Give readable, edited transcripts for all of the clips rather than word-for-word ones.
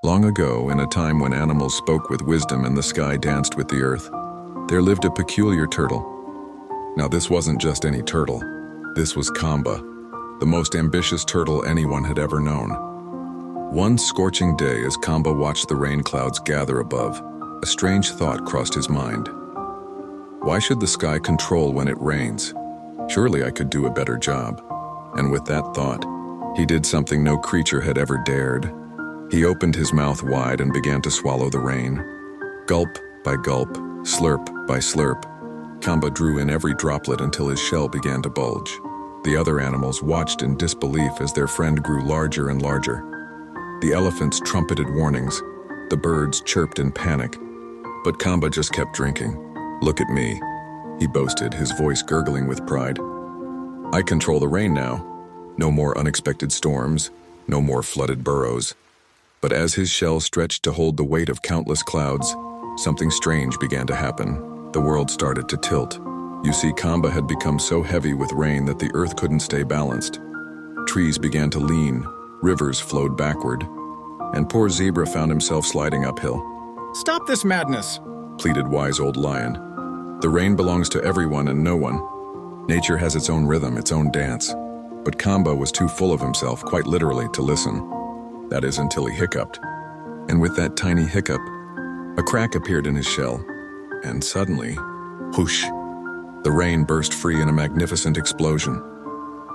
Long ago, in a time when animals spoke with wisdom and the sky danced with the earth, there lived a peculiar turtle. Now this wasn't just any turtle. This was Kamba, the most ambitious turtle anyone had ever known. One scorching day, as Kamba watched the rain clouds gather above, a strange thought crossed his mind. Why should the sky control when it rains? Surely I could do a better job. And with that thought, he did something no creature had ever dared. He opened his mouth wide and began to swallow the rain. Gulp by gulp, slurp by slurp, Kamba drew in every droplet until his shell began to bulge. The other animals watched in disbelief as their friend grew larger and larger. The elephants trumpeted warnings. The birds chirped in panic. But Kamba just kept drinking. "Look at me," he boasted, his voice gurgling with pride. "I control the rain now. No more unexpected storms, no more flooded burrows." But as his shell stretched to hold the weight of countless clouds, something strange began to happen. The world started to tilt. You see, Kamba had become so heavy with rain that the earth couldn't stay balanced. Trees began to lean, rivers flowed backward, and poor Zebra found himself sliding uphill. "Stop this madness!" pleaded wise old Lion. "The rain belongs to everyone and no one. Nature has its own rhythm, its own dance." But Kamba was too full of himself, quite literally, to listen. That is, until he hiccuped. And with that tiny hiccup, a crack appeared in his shell. And suddenly, whoosh, the rain burst free in a magnificent explosion.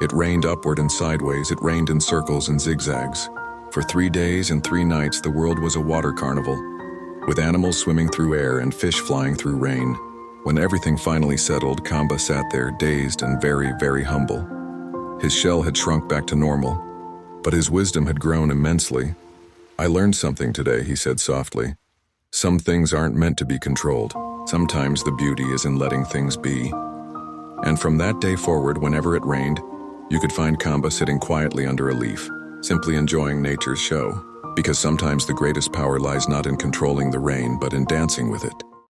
It rained upward and sideways, it rained in circles and zigzags. For 3 days and 3 nights, the world was a water carnival, with animals swimming through air and fish flying through rain. When everything finally settled, Kamba sat there, dazed and very, very humble. His shell had shrunk back to normal, but his wisdom had grown immensely. "I learned something today," he said softly. "Some things aren't meant to be controlled. Sometimes the beauty is in letting things be." And from that day forward, whenever it rained, you could find Kamba sitting quietly under a leaf, simply enjoying nature's show. Because sometimes the greatest power lies not in controlling the rain, but in dancing with it.